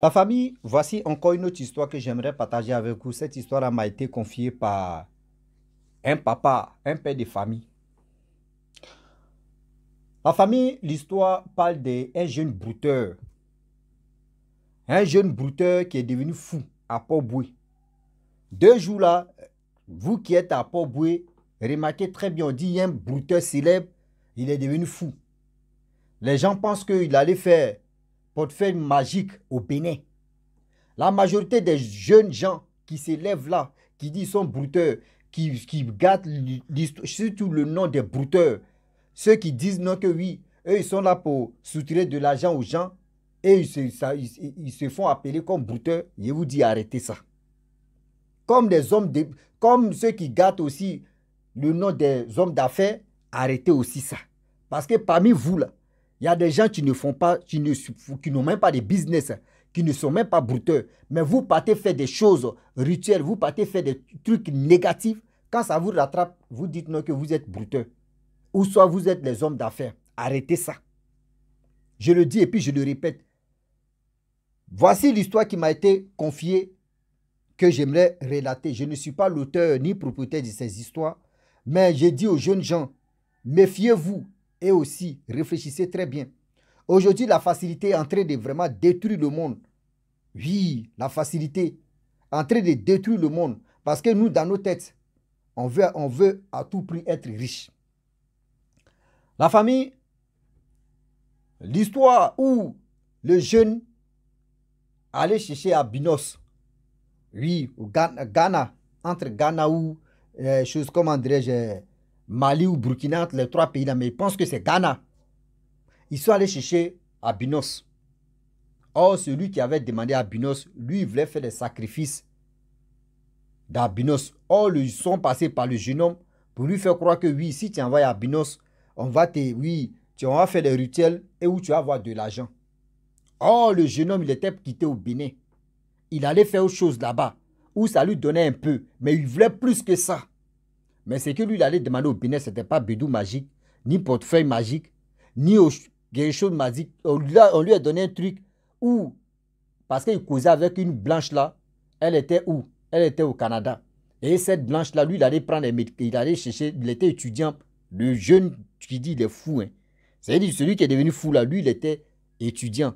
La famille, voici encore une autre histoire que j'aimerais partager avec vous. Cette histoire m'a été confiée par un papa, un père de famille. La famille, l'histoire parle d'un jeune brouteur. Un jeune brouteur qui est devenu fou à Port-Boué. 2 jours là, vous qui êtes à Port-Boué, remarquez très bien, on dit il y a un brouteur célèbre, il est devenu fou. Les gens pensent qu'il allait faire portefeuille magique au Bénin. La majorité des jeunes gens qui s'élèvent là, qui disent qu'ils sont brouteurs, qui gardent surtout le nom des brouteurs, ceux qui disent non que oui, eux ils sont là pour soutirer de l'argent aux gens et ils se font appeler comme brouteurs, je vous dis arrêtez ça. Comme des hommes, comme ceux qui gardent aussi le nom des hommes d'affaires, arrêtez aussi ça. Parce que parmi vous là, il y a des gens qui ne font pas, qui n'ont même pas de business, qui ne sont même pas brouteurs. Mais vous partez faire des choses rituelles, vous partez faire des trucs négatifs. Quand ça vous rattrape, vous dites non que vous êtes brouteurs. Ou soit vous êtes les hommes d'affaires. Arrêtez ça. Je le dis et puis je le répète. Voici l'histoire qui m'a été confiée que j'aimerais relater. Je ne suis pas l'auteur ni propriétaire de ces histoires, mais j'ai dit aux jeunes gens, méfiez-vous et aussi réfléchissez très bien. Aujourd'hui, la facilité est en train de vraiment détruire le monde. Oui, la facilité est en train de détruire le monde. Parce que nous, dans nos têtes, on veut à tout prix être riche. La famille, l'histoire où le jeune allait chercher à Binos. Oui, au Ghana, entre Ghana ou choses comme dirais-je, Mali ou Burkina, entre les 3 pays-là, mais je pense que c'est Ghana. Ils sont allés chercher à Binos. Or, celui qui avait demandé à Binos, lui, il voulait faire des sacrifices d'Abinos. Or, ils sont passés par le jeune homme pour lui faire croire que oui, si tu envoies à Binos, on va tu vas faire des rituels et où tu vas avoir de l'argent. Or, le jeune homme, il était quitté au Bénin. Il allait faire autre chose là-bas, où ça lui donnait un peu, mais il voulait plus que ça. Mais ce que lui, il allait demander au Bénin, ce n'était pas bédou magique, ni portefeuille magique, ni quelque chose magique. On lui a donné un truc où, parce qu'il causait avec une blanche là, elle était où? Elle était au Canada. Et cette blanche là, lui, il allait prendre il allait chercher, il était étudiant. Le jeune qui dit il est fou. Hein. C'est-à-dire celui qui est devenu fou là, lui, il était étudiant.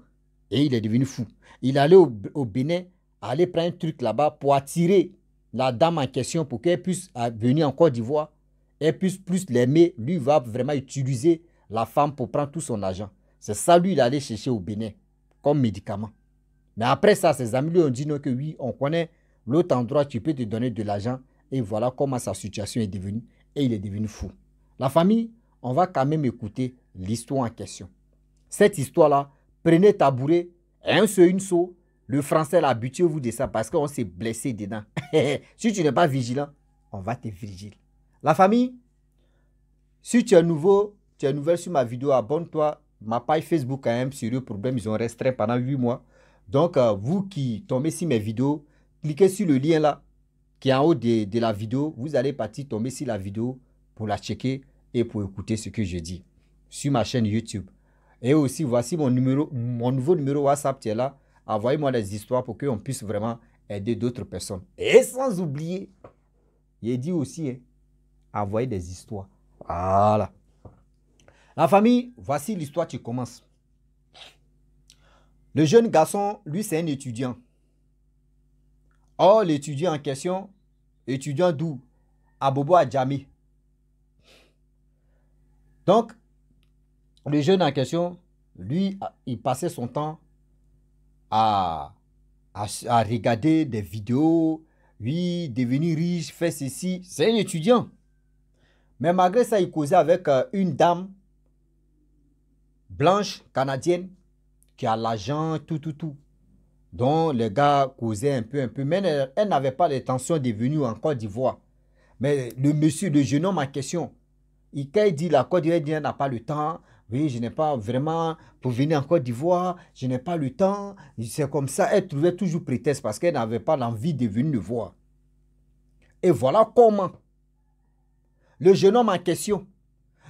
Et il est devenu fou. Il allait au Bénin, aller prendre un truc là-bas pour attirer la dame en question pour qu'elle puisse venir en Côte d'Ivoire. Elle puisse plus l'aimer. Lui va vraiment utiliser la femme pour prendre tout son argent. C'est ça, lui, il allait chercher au Bénin comme médicament. Mais après ça, ses amis lui ont dit non, que oui, on connaît l'autre endroit, tu peux te donner de l'argent. Et voilà comment sa situation est devenue. Et il est devenu fou. La famille, on va quand même écouter l'histoire en question. Cette histoire-là, prenez tabouret, un seau, une seau. Le français, habituez-vous de ça parce qu'on s'est blessé dedans. Si tu n'es pas vigilant, on va te vigiler. La famille, si tu es nouveau, tu es nouvelle sur ma vidéo, abonne-toi. Ma page Facebook a un sérieux problème, ils ont restreint pendant 8 mois. Donc, vous qui tombez sur mes vidéos, cliquez sur le lien là, qui est en haut de la vidéo. Vous allez partir tomber sur la vidéo pour la checker et pour écouter ce que je dis sur ma chaîne YouTube. Et aussi, voici mon nouveau numéro WhatsApp qui est là. Envoyez-moi des histoires pour qu'on puisse vraiment aider d'autres personnes. Et sans oublier, il dit aussi, hein, envoyer des histoires. Voilà. La famille, voici l'histoire qui commence. Le jeune garçon, lui, c'est un étudiant. Or, l'étudiant en question, étudiant d'où? À Bobo Adjami. Donc, le jeune en question, lui, il passait son temps à regarder des vidéos, oui, devenir riche, faire ceci. C'est un étudiant. Mais malgré ça, il causait avec une dame blanche, canadienne, qui a l'argent, tout. dont les gars causaient un peu. Mais elle n'avait pas l'intention de venir en Côte d'Ivoire. Mais le monsieur, le jeune homme en question, quand il dit la Côte d'Ivoire, il dit, n'a pas le temps. Oui, je n'ai pas vraiment pour venir en Côte d'Ivoire, je n'ai pas le temps. C'est comme ça, elle trouvait toujours prétexte parce qu'elle n'avait pas l'envie de venir le voir. Et voilà comment le jeune homme en question,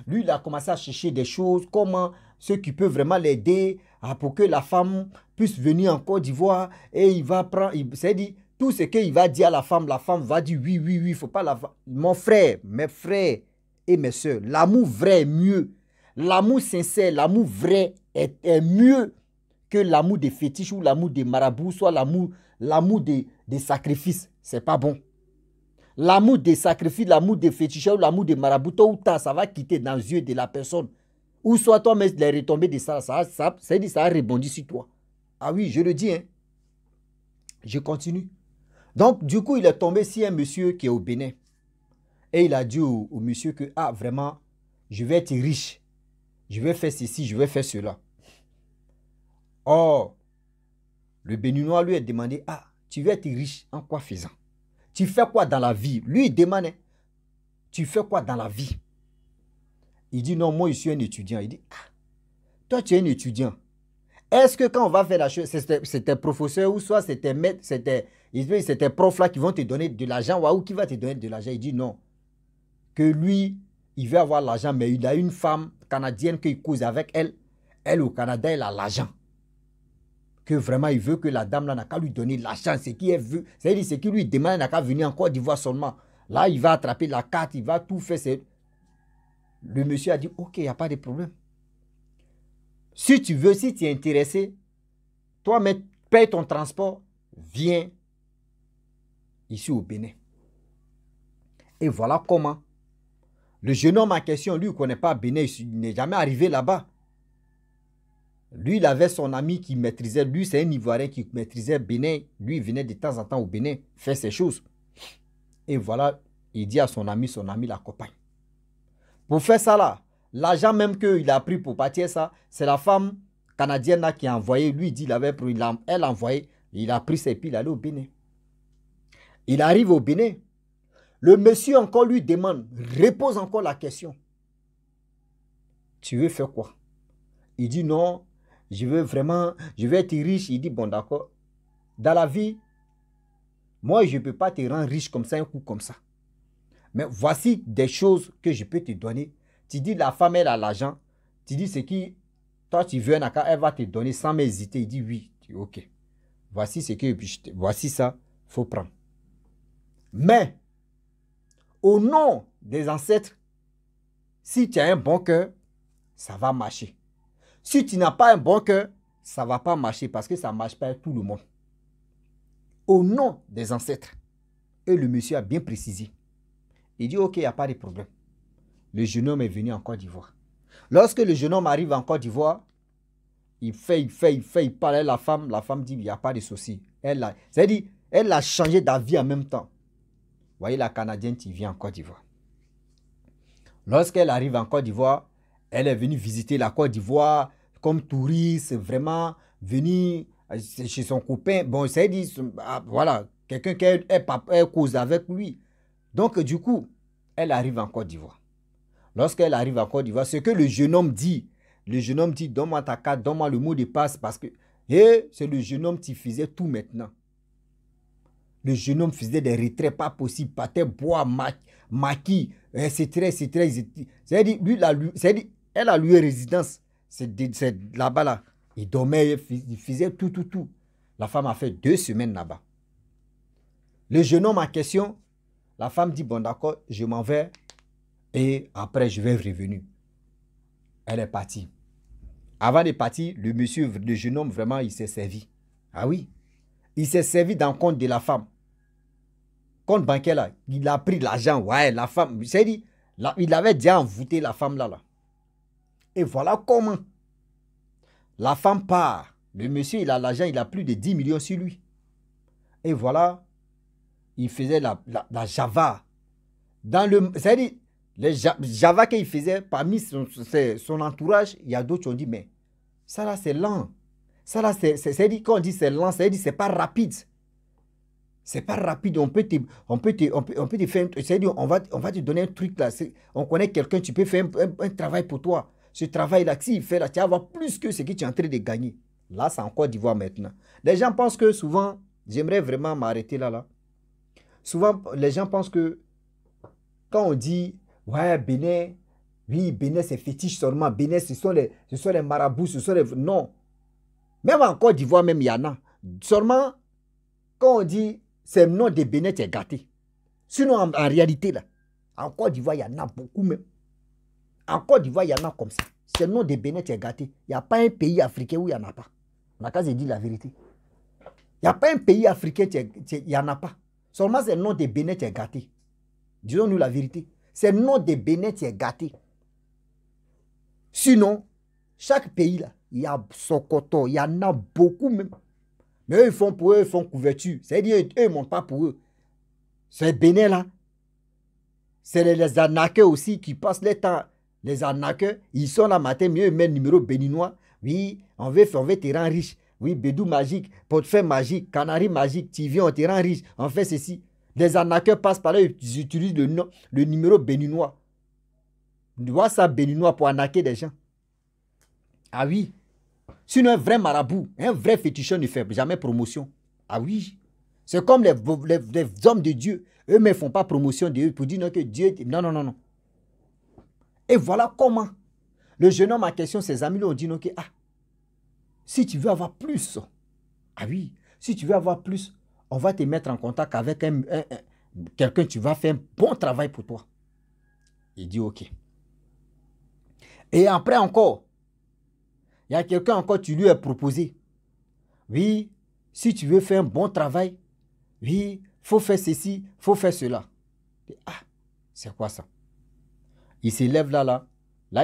lui, il a commencé à chercher des choses, comment ceux qui peuvent vraiment l'aider pour que la femme puisse venir en Côte d'Ivoire et il va prendre, c'est-à-dire, tout ce qu'il va dire à la femme va dire oui, oui, oui, il ne faut pas la... Mon frère, mes frères et mes soeurs, l'amour vrai est mieux. L'amour sincère, l'amour vrai est mieux que l'amour des fétiches ou l'amour des marabouts, soit l'amour des sacrifices. C'est pas bon. L'amour des sacrifices, l'amour des fétiches ou l'amour des marabouts, tôt ou tard, ça va quitter dans les yeux de la personne. Ou soit toi, mais les retombées de ça a rebondi sur toi. Ah oui, je le dis, hein. Je continue. Donc, du coup, il est tombé sur un monsieur qui est au Bénin. Et il a dit au monsieur que, ah, vraiment, je vais être riche. Je vais faire ceci, je vais faire cela. Or, le Béninois lui a demandé, ah, tu veux être riche en quoi faisant? Tu fais quoi dans la vie? Lui, il demande, tu fais quoi dans la vie? Il dit, non, moi, je suis un étudiant. Il dit, ah, toi, tu es un étudiant. Est-ce que quand on va faire la chose, c'est un professeur ou soit c'est un maître, c'est un prof là qui vont te donner de l'argent ou qui va te donner de l'argent? Il dit non. Que lui, il veut avoir l'argent, mais il a une femme canadienne qu'il cause avec elle. Elle au Canada, elle a l'argent. Que vraiment, il veut que la dame là n'a qu'à lui donner l'argent. Ce qu'il veut, c'est-à-dire ce qu'il lui demande n'a qu'à venir en Côte d'Ivoire seulement. Là, il va attraper la carte, il va tout faire. Le monsieur a dit, ok, il n'y a pas de problème. Si tu veux, si tu es intéressé, toi, paye ton transport, viens ici au Bénin. Et voilà comment. Le jeune homme en question, lui, il ne connaît pas Bénin, il n'est jamais arrivé là-bas. Lui, il avait son ami qui maîtrisait, lui, c'est un Ivoirien qui maîtrisait Bénin. Lui, il venait de temps en temps au Bénin faire ses choses. Et voilà, il dit à son ami l'accompagne. Pour faire ça là, l'argent même qu'il a pris pour partir ça, c'est la femme canadienne là qui a envoyé. Lui, il dit, elle a envoyé, il a pris ses piles, il est allé au Bénin. Il arrive au Bénin. Le monsieur encore lui demande, repose encore la question. Tu veux faire quoi? Il dit non, je veux être riche. Il dit bon d'accord. Dans la vie, moi je ne peux pas te rendre riche comme ça, un coup comme ça. Mais voici des choses que je peux te donner. Tu dis la femme elle a l'argent. Tu dis ce qui, toi tu veux un accord, elle va te donner sans hésiter. Il dit oui. Tu dis ok. Voici ce que, voici ça, il faut prendre. Mais, au nom des ancêtres, si tu as un bon cœur, ça va marcher. Si tu n'as pas un bon cœur, ça ne va pas marcher parce que ça ne marche pas avec tout le monde. Au nom des ancêtres. Et le monsieur a bien précisé. Il dit, ok, il n'y a pas de problème. Le jeune homme est venu en Côte d'Ivoire. Lorsque le jeune homme arrive en Côte d'Ivoire, il parle à la femme. La femme dit, il n'y a pas de souci. C'est-à-dire, elle a changé d'avis en même temps. Vous voyez la Canadienne qui vient en Côte d'Ivoire. Lorsqu'elle arrive en Côte d'Ivoire, elle est venue visiter la Côte d'Ivoire comme touriste, vraiment venue chez son copain. Bon, c'est dit, voilà, quelqu'un qui est cause avec lui. Donc, du coup, elle arrive en Côte d'Ivoire. Lorsqu'elle arrive en Côte d'Ivoire, ce que le jeune homme dit, donne-moi ta carte, donne-moi le mot de passe, parce que c'est le jeune homme qui faisait tout maintenant. Le jeune homme faisait des retraits pas possibles, partait boire, maquis, etc. C'est-à-dire, elle a loué résidence. C'est là-bas, là. Il dormait, il faisait tout. La femme a fait 2 semaines là-bas. Le jeune homme en question, la femme dit, bon d'accord, je m'en vais et après je vais revenir. Elle est partie. Avant de partir, le jeune homme, vraiment, il s'est servi. Ah oui, il s'est servi dans le compte de la femme. Compte bancaire là, il a pris l'argent. Ouais, la femme, c'est dit, il avait déjà envoûté la femme là. Et voilà comment la femme part. Le monsieur, il a l'argent, il a plus de 10 millions sur lui. Et voilà, il faisait la Java. C'est-à-dire, les Java qu'il faisait, parmi son entourage, il y a d'autres qui ont dit, mais ça là, c'est lent. Ça là, c'est-à-dire, quand on dit c'est lent, c'est-à-dire, c'est pas rapide. C'est pas rapide, on peut te faire, c'est-à-dire, on va te donner un truc là. On connaît quelqu'un, tu peux faire un travail pour toi. Ce travail-là, s'il fait là, tu vas avoir plus que ce que tu es en train de gagner. Là, c'est en Côte d'Ivoire maintenant. Les gens pensent que souvent, j'aimerais vraiment m'arrêter là. Souvent, les gens pensent que quand on dit, ouais, Bénin, oui, Bénin c'est fétiche seulement. Bénin, ce sont les marabouts, ce sont les... Non. Même en Côte d'Ivoire, même il y en a. Seulement, quand on dit c'est le nom de Bénin, tu es gâté. Sinon, en réalité, là, en Côte d'Ivoire, il y en a beaucoup même. En Côte d'Ivoire, il y en a comme ça. C'est le nom de Bénin, tu es gâté. Il n'y a pas un pays africain où il n'y en a pas. On a qu'à se dire la vérité. Il n'y a pas un pays africain, il n'y en a pas. Seulement, c'est le nom de Bénin, tu es gâté. Disons-nous la vérité. C'est le nom de Bénin, tu es gâté. Sinon, chaque pays, là, il y a Sokoto, il y en a beaucoup même. Mais eux, ils font pour eux, ils font couverture. C'est-à-dire, eux, ils ne montent pas pour eux. C'est Bénin, là. C'est les arnaqueurs aussi qui passent le temps. Les arnaqueurs, ils sont là matin, mais eux mettent le numéro béninois. Oui, on veut te rendre riche. Oui, bédou magique, portefeuille magique, canari magique, tu viens, on te rend riche. On fait ceci. Les arnaqueurs passent par là, ils utilisent le numéro béninois. WhatsApp béninois pour arnaquer des gens. Ah oui. Sinon, un vrai marabout, un vrai féticheur ne fait jamais promotion. Ah oui. C'est comme les hommes de Dieu. Eux-mêmes ne font pas promotion de eux pour dire non, que Dieu... Non, non, non, non. Et voilà comment le jeune homme en question, ses amis lui ont dit non, que ah, si tu veux avoir plus, ah oui, si tu veux avoir plus, on va te mettre en contact avec quelqu'un, tu vas faire un bon travail pour toi. Il dit ok. Et après encore, il y a quelqu'un encore, tu lui as proposé. Oui, si tu veux faire un bon travail, oui, il faut faire ceci, il faut faire cela. Ah, c'est quoi ça? Il se lève là,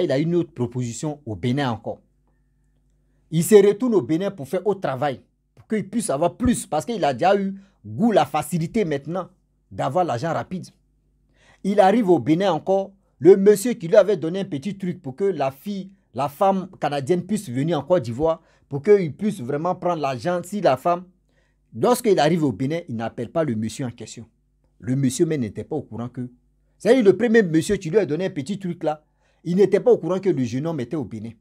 il a une autre proposition au Bénin encore. Il se retourne au Bénin pour faire autre travail, pour qu'il puisse avoir plus, parce qu'il a déjà eu goût, la facilité maintenant d'avoir l'argent rapide. Il arrive au Bénin encore, le monsieur qui lui avait donné un petit truc pour que la femme canadienne puisse venir en Côte d'Ivoire, pour qu'il puisse vraiment prendre l'argent si la femme... Lorsqu'il arrive au Bénin, il n'appelle pas le monsieur en question. Le monsieur même n'était pas au courant que... C'est-à-dire le premier monsieur qui lui a donné un petit truc là, il n'était pas au courant que le jeune homme était au Bénin.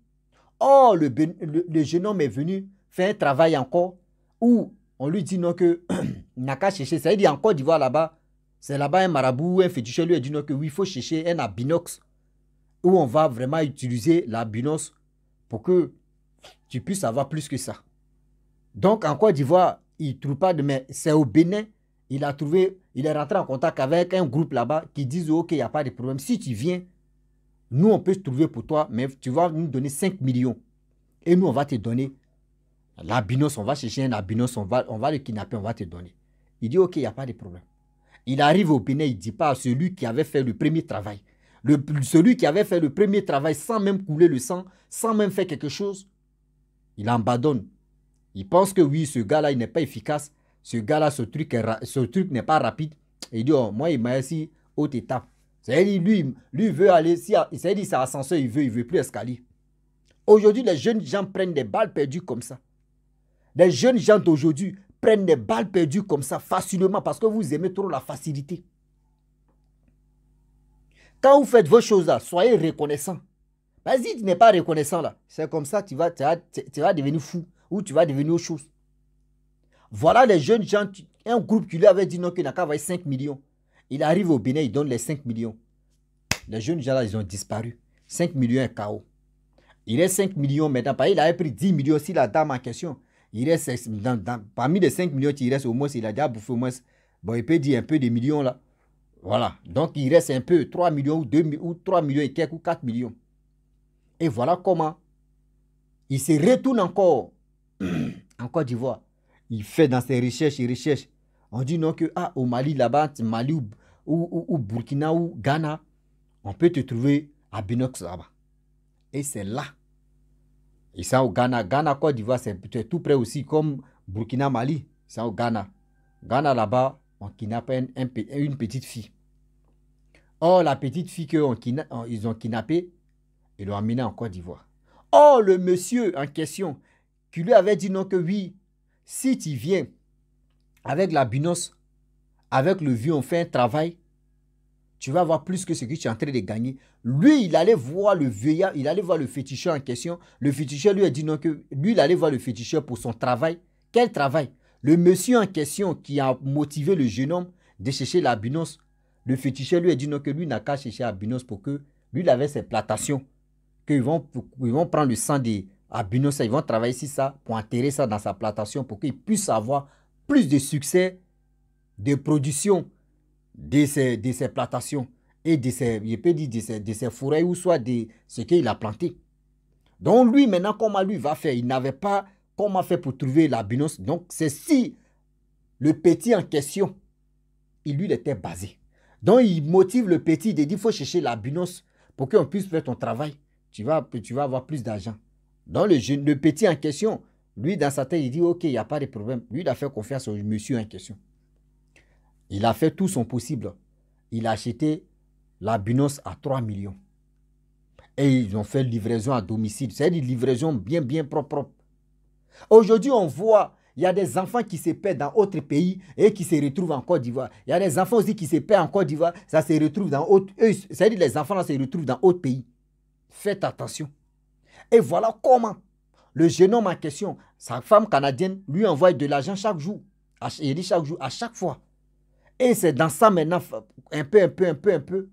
Or, le jeune homme est venu faire un travail encore où on lui dit non que il n'a qu'à chercher. C'est-à-dire en Côte d'Ivoire là-bas, c'est là-bas un marabout, un féticheur lui a dit non que oui, il faut chercher un abinox où on va vraiment utiliser l'abinox pour que tu puisses avoir plus que ça. Donc en Côte d'Ivoire, il ne trouve pas de... Mais c'est au Bénin, il est rentré en contact avec un groupe là-bas qui disent ok, il n'y a pas de problème. Si tu viens, nous on peut se trouver pour toi, mais tu vas nous donner 5 millions. Et nous on va te donner l'albinos, on va chercher un albinos, on va le kidnapper, on va te donner. Il dit ok, il n'y a pas de problème. Il arrive au Bénin, il ne dit pas à celui qui avait fait le premier travail. Celui qui avait fait le premier travail sans même couler le sang, sans même faire quelque chose, il abandonne. Il pense que oui, ce gars-là, il n'est pas efficace. Ce gars-là, ce truc n'est pas rapide. Et il dit, oh, moi, il m'a assis haute étape. C'est-à-dire, lui veut aller, c'est-à-dire, c'est ascenseur, il veut plus escalier. Aujourd'hui, les jeunes gens prennent des balles perdues comme ça. Les jeunes gens d'aujourd'hui prennent des balles perdues comme ça facilement parce que vous aimez trop la facilité. Quand vous faites vos choses là, soyez reconnaissants. Vas-y, tu n'es pas reconnaissant là. C'est comme ça, tu vas devenir fou ou tu vas devenir autre chose. Voilà les jeunes gens, un groupe qui lui avait dit non, qu'il n'a qu'à avoir 5 millions. Il arrive au Bénin, il donne les 5 millions. Les jeunes gens là, ils ont disparu. 5 millions est KO. Il reste 5 millions maintenant. Il avait pris 10 millions si la dame en question. Il reste, parmi les 5 millions, il reste au moins, il a déjà bouffé au moins, bon, il peut dire un peu des millions là. Voilà. Donc, il reste un peu 3 millions ou 3 millions et quelques ou 4 millions. Et voilà comment il se retourne encore en Côte d'Ivoire. Il fait dans ses recherches. On dit non que au Mali, là-bas, Mali ou Burkina ou Ghana, on peut te trouver à Binox là-bas. Et c'est là. Et ça au Ghana. Ghana, Côte d'Ivoire, c'est tout près aussi comme Burkina, Mali. C'est au Ghana. Ghana, là-bas, on kidnappe une petite fille. Or, la petite fille qu'ils ont kidnappée, ils l'ont amenée en Côte d'Ivoire. Or, le monsieur en question, qui lui avait dit non que oui, si tu viens avec la binos, avec le vieux, on fait un travail, tu vas avoir plus que ce que tu es en train de gagner. Lui, il allait voir le vieillard, il allait voir le féticheur en question. Le féticheur lui a dit non que lui, il allait voir le féticheur pour son travail. Quel travail? Le monsieur en question qui a motivé le jeune homme de chercher la binos, le féticheur lui a dit non que lui n'a qu'à chercher la binos pour que lui, il avait ses plantations. Qu'ils vont prendre le sang à Binos, ils vont travailler sur ça pour enterrer ça dans sa plantation pour qu'il puisse avoir plus de succès de production de ces plantations et de ces, je peux dire, de ces forêts ou soit de ce qu'il a planté. Donc lui, maintenant, comment lui va faire? Il n'avait pas comment faire pour trouver la Binos. Donc c'est si le petit en question, lui, il était basé. Donc il motive le petit de dire, il faut chercher la Binos pour qu'on puisse faire ton travail. Tu vas avoir plus d'argent. Donc le petit en question, lui, dans sa tête, il dit, ok, il n'y a pas de problème. Lui, il a fait confiance au monsieur en question. Il a fait tout son possible. Il a acheté la Binos à 3 millions. Et ils ont fait livraison à domicile. C'est une livraison bien, bien propre. Aujourd'hui, on voit, il y a des enfants qui se perdent dans d'autres pays et qui se retrouvent en Côte d'Ivoire. Il y a des enfants aussi qui se perdent en Côte d'Ivoire, ça se retrouve dans autre. C'est-à-dire les enfants là se retrouvent dans d'autres pays. Faites attention. Et voilà comment le jeune homme en question, sa femme canadienne, lui envoie de l'argent chaque jour. Il dit chaque jour, à chaque fois. Et c'est dans ça maintenant, un peu.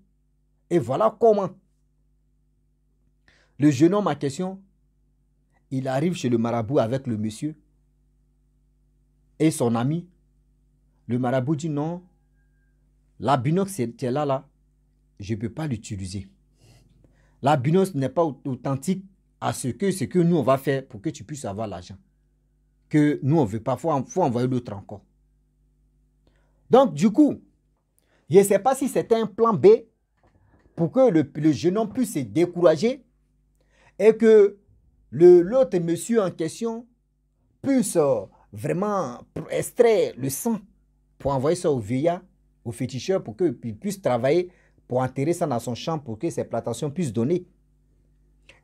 Et voilà comment le jeune homme en question, il arrive chez le marabout avec le monsieur et son ami. Le marabout dit non, la Binos qui est là, je ne peux pas l'utiliser. La Binos n'est pas authentique à ce que nous on va faire pour que tu puisses avoir l'argent. Que nous on ne veut pas, il faut envoyer l'autre encore. Donc du coup, je ne sais pas si c'était un plan B pour que le jeune homme puisse se décourager et que l'autre monsieur en question puisse vraiment extraire le sang pour envoyer ça au vieillard, au féticheur, pour qu'il puisse travailler, pour enterrer ça dans son champ, pour que ses plantations puissent donner.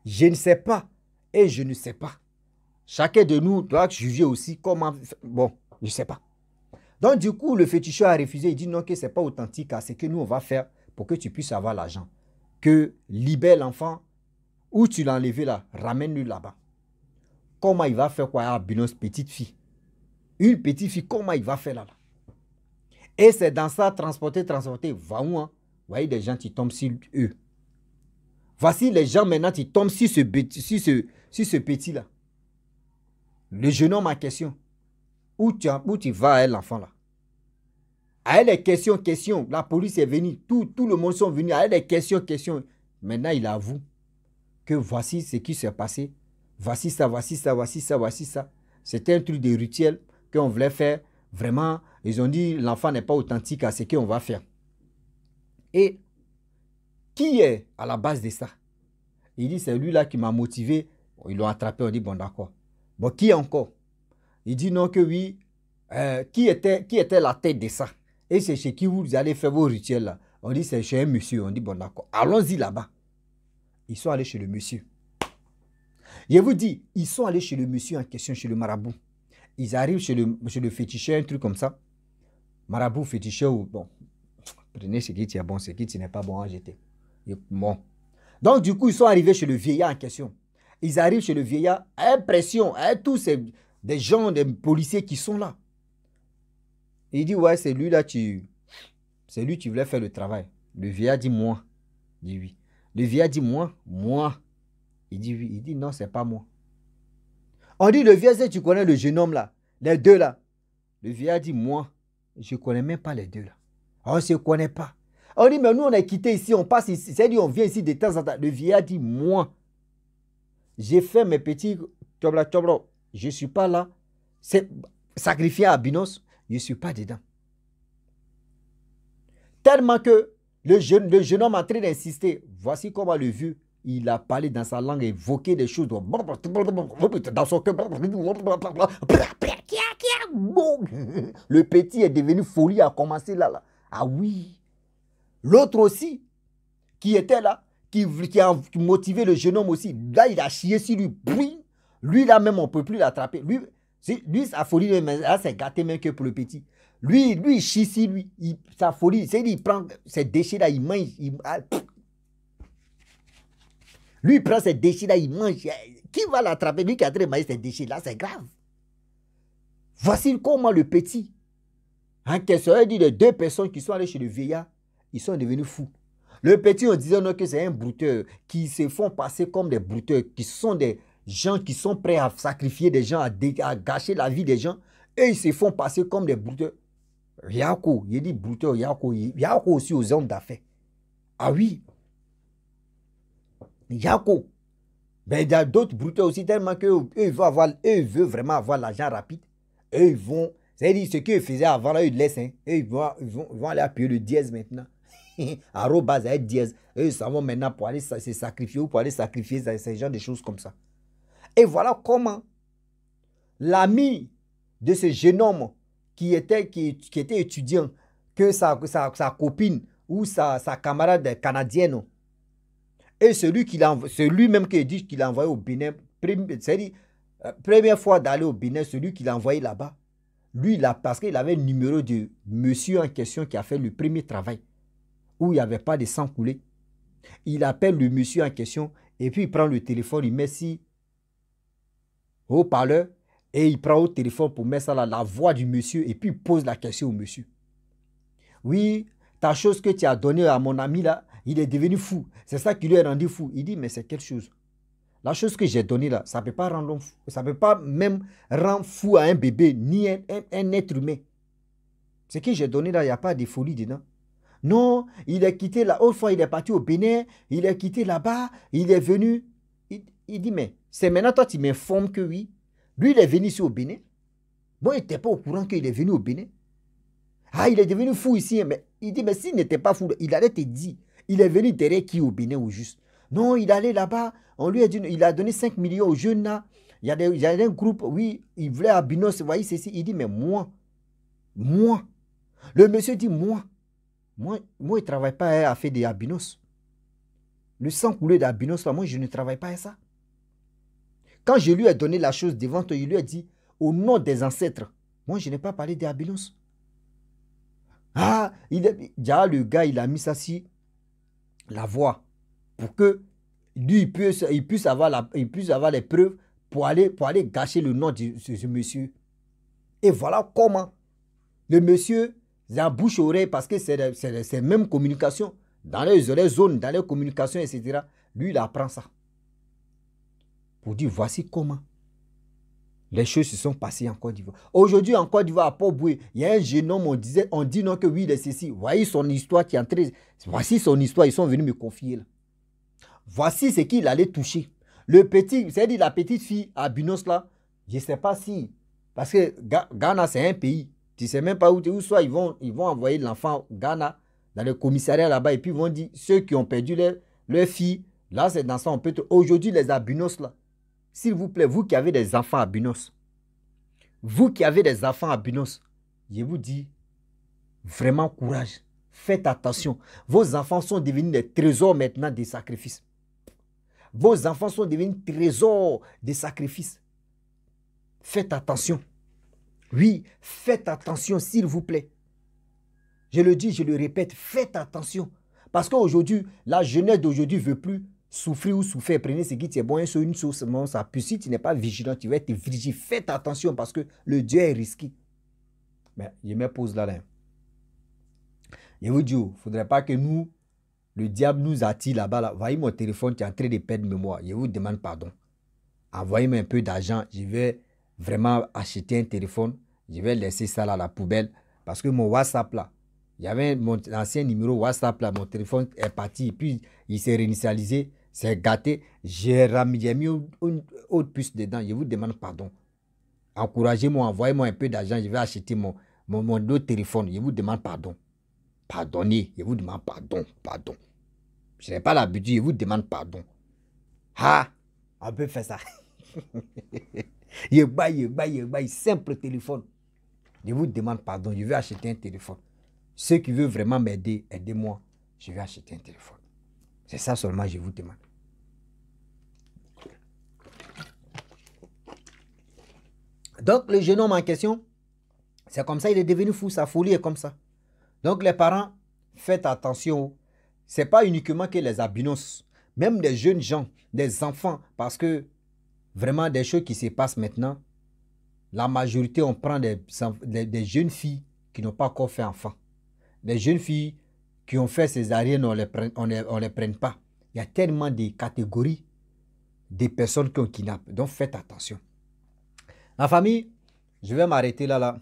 Je ne sais pas et je ne sais pas. Chacun de nous doit juger aussi comment... Bon, je ne sais pas. Donc du coup, le féticheur a refusé. Il dit non, que ce n'est pas authentique à ce que nous on va faire pour que tu puisses avoir l'argent. Que libère l'enfant, où tu l'as enlevé là, ramène-le là-bas. Comment il va faire quoi à Binos, petite fille? Une petite fille, comment il va faire là? Et c'est dans ça, transporter, va où? Hein? Vous voyez des gens qui tombent sur eux. Voici les gens maintenant qui tombent sur ce petit-là. Le jeune homme en question. Où tu vas à l'enfant là? À elle les questions. La police est venue. Tout le monde sont venus. À elle les questions. Maintenant, il avoue que voici ce qui s'est passé. Voici ça. C'était un truc de rituel qu'on voulait faire. Vraiment, ils ont dit l'enfant n'est pas authentique à ce qu'on va faire. Et qui est à la base de ça? Il dit c'est lui là qui m'a motivé. Ils l'ont attrapé, on dit bon d'accord. Bon, qui encore? Il dit non que oui. Qui était la tête de ça? Et c'est chez qui vous allez faire vos rituels là? On dit c'est chez un monsieur. On dit bon d'accord. Allons-y là-bas. Ils sont allés chez le monsieur. Je vous dis, ils sont allés chez le monsieur en question, chez le marabout. Ils arrivent chez le féticheur, un truc comme ça. Marabout, féticheur, bon, prenez ce qui est bon, ce qui n'est pas bon à jeter. Bon. Donc, du coup, ils sont arrivés chez le vieillard en question. Ils arrivent chez le vieillard, impression, tous des gens, des policiers qui sont là. Il dit, ouais, c'est lui là, c'est lui qui voulait faire le travail. Le vieillard dit, moi. Il dit, oui. Le vieillard dit, moi. Il dit, oui. Il dit, non, c'est pas moi. On dit, le vieillard, tu connais le jeune homme là, les deux là. Le vieillard dit, moi, je ne connais même pas les deux là. On ne se connaît pas. On dit, mais nous, on est quitté ici, on passe ici. C'est-à-dire, on vient ici de temps en temps. Le vieillard dit, moi, j'ai fait mes petits... Je ne suis pas là. C'est sacrifié à Binos, je ne suis pas dedans. Tellement que le jeune homme est en train d'insister. Voici comment le vieux, il a parlé dans sa langue, évoqué des choses dans son cœur. Le petit est devenu folie, a commencé là. Ah oui. L'autre aussi, qui était là, qui a motivé le jeune homme aussi. Là, il a chié sur lui. Lui, là même, on ne peut plus l'attraper. Lui, sa folie, là, c'est gâté même que pour le petit. Lui, il chie sur lui. Sa folie, c'est qu'il prend ses déchets là, il mange. Lui, il prend ses déchets là, il mange. Qui va l'attraper? Lui qui a traité de manger ses déchets là, c'est grave. Voici comment le petit, en question, il dit les deux personnes qui sont allées chez le vieillard, ils sont devenus fous. Le petit, on disait non, que c'est un brouteur, qui se font passer comme des brouteurs, qui sont des gens qui sont prêts à sacrifier des gens, à gâcher la vie des gens, et ils se font passer comme des brouteurs. Yako, il dit brouteur, Yako aussi aux hommes d'affaires. Ah oui. Yako. Mais il y a d'autres brouteurs aussi, tellement qu'eux, ils veulent vraiment avoir l'argent rapide. Eux, ils vont, c'est-à-dire ce qu'ils faisaient avant, là, ils laissent. Hein. Eux, ils vont aller appuyer le dièse maintenant. Arrobase avec dièse. Eux, ils s'en vont maintenant pour aller se sacrifier ou pour aller sacrifier ces genres de choses comme ça. Et voilà comment l'ami de ce jeune homme qui était étudiant, que sa copine ou sa camarade canadienne, et celui même qui dit qu'il a envoyé au Bénin, c'est-à-dire, première fois d'aller au Bénin, celui qui l'a envoyé là-bas, lui, parce qu'il avait le numéro de monsieur en question qui a fait le premier travail, où il n'y avait pas de sang coulé. Il appelle le monsieur en question, et puis il prend le téléphone, il met si haut-parleur, et il prend au téléphone pour mettre ça là, la voix du monsieur, et puis il pose la question au monsieur. Oui, ta chose que tu as donnée à mon ami là, il est devenu fou. C'est ça qui lui est rendu fou. Il dit, mais c'est quelle chose? La chose que j'ai donnée là, ça ne peut pas rendre fou. Ça ne peut pas même rendre fou à un bébé, ni un être humain. Ce que j'ai donné là, il n'y a pas de folie dedans. Non, il est quitté là. Autrefois, il est parti au Bénin. Il est quitté là-bas. Il est venu. Il dit, mais c'est maintenant toi, tu m'informes que oui. Lui, il est venu ici au Bénin. Bon, il n'était pas au courant qu'il est venu au Bénin. Ah, il est devenu fou ici. Mais il dit, mais s'il n'était pas fou, il allait te dire. Il est venu derrière qui au Bénin au juste? Non, il allait là-bas. On lui a dit, il a donné 5 millions aux jeunes là. Il y a un groupe, oui, il voulait à Binos, vous voyez ceci. Il dit, mais moi. Le monsieur dit, moi, il ne travaille pas à faire des Abinos. Le sang coulé d'Abinos, moi, je ne travaille pas à ça. Quand je lui ai donné la chose devant toi, il lui a dit, au nom des ancêtres, moi, je n'ai pas parlé des Abinos. Ah, déjà, le gars, il a mis ça sur la voix pour que lui, il puisse avoir les preuves pour aller gâcher le nom de ce monsieur. Et voilà comment le monsieur, la bouche-oreille, parce que c'est la même communication, dans les zones, dans les communications, etc. Lui, il apprend ça. Pour dire, voici comment les choses se sont passées en Côte d'Ivoire. Aujourd'hui, en Côte d'Ivoire, à Port-Boué, il y a un jeune homme, on dit non que oui, il est ceci. Voici son histoire qui est entrée. Voici son histoire, ils sont venus me confier là. Voici ce qu'il allait toucher. Le petit, c'est-à-dire la petite fille à Binos là, je ne sais pas si, parce que Ghana c'est un pays, tu ne sais même pas où soit ils vont envoyer l'enfant au Ghana, dans le commissariat là-bas, et puis ils vont dire, ceux qui ont perdu leur fille, là c'est dans ça, on peut, aujourd'hui les Abinos là, s'il vous plaît, vous qui avez des enfants à Binos, je vous dis, vraiment courage, faites attention, vos enfants sont devenus des trésors maintenant des sacrifices. Vos enfants sont devenus trésors des sacrifices. Faites attention. Oui, faites attention, s'il vous plaît. Je le dis, je le répète, faites attention. Parce qu'aujourd'hui, la jeunesse d'aujourd'hui ne veut plus souffrir ou souffrir. Prenez ce qui est bon, c'est une chose, ça. Puis si tu n'es pas vigilant, tu vas être vigilant. Faites attention parce que le Dieu est risqué. Mais je me pose là. Je vous dis, il ne faudrait pas que nous, le diable nous attire là-bas. Là. Voyez mon téléphone, tu es en train de perdre mémoire. Je vous demande pardon. Envoyez-moi un peu d'argent. Je vais vraiment acheter un téléphone. Je vais laisser ça là à la poubelle. Parce que mon WhatsApp là, il y avait mon ancien numéro WhatsApp là, mon téléphone est parti. Et puis, il s'est réinitialisé, c'est gâté. J'ai mis une autre puce dedans. Je vous demande pardon. Encouragez-moi, envoyez-moi un peu d'argent. Je vais acheter mon autre téléphone. Je vous demande pardon. Pardonnez, je vous demande pardon, pardon. Je n'ai pas l'habitude, je vous demande pardon. Ah, on peut faire ça. Je baille, simple téléphone. Je vous demande pardon, je vais acheter un téléphone. Ceux qui veulent vraiment m'aider, aidez-moi. Je vais acheter un téléphone. C'est ça seulement, je vous demande. Donc, le jeune homme en question, c'est comme ça, il est devenu fou, sa folie est comme ça. Donc, les parents, faites attention. Ce n'est pas uniquement que les albinos, même des jeunes gens, des enfants, parce que vraiment des choses qui se passent maintenant, la majorité, on prend des jeunes filles qui n'ont pas encore fait enfant. Des jeunes filles qui ont fait césarienne, on ne les prenne pas. Il y a tellement de catégories des personnes qui ont kidnappé. Donc faites attention. La famille, je vais m'arrêter là.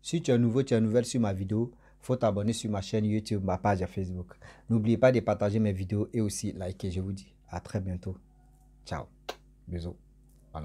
Si tu es nouveau, tu es nouvelle sur ma vidéo, il faut t'abonner sur ma chaîne YouTube, ma page Facebook. N'oubliez pas de partager mes vidéos et aussi liker. Je vous dis à très bientôt. Ciao. Bisous. Bon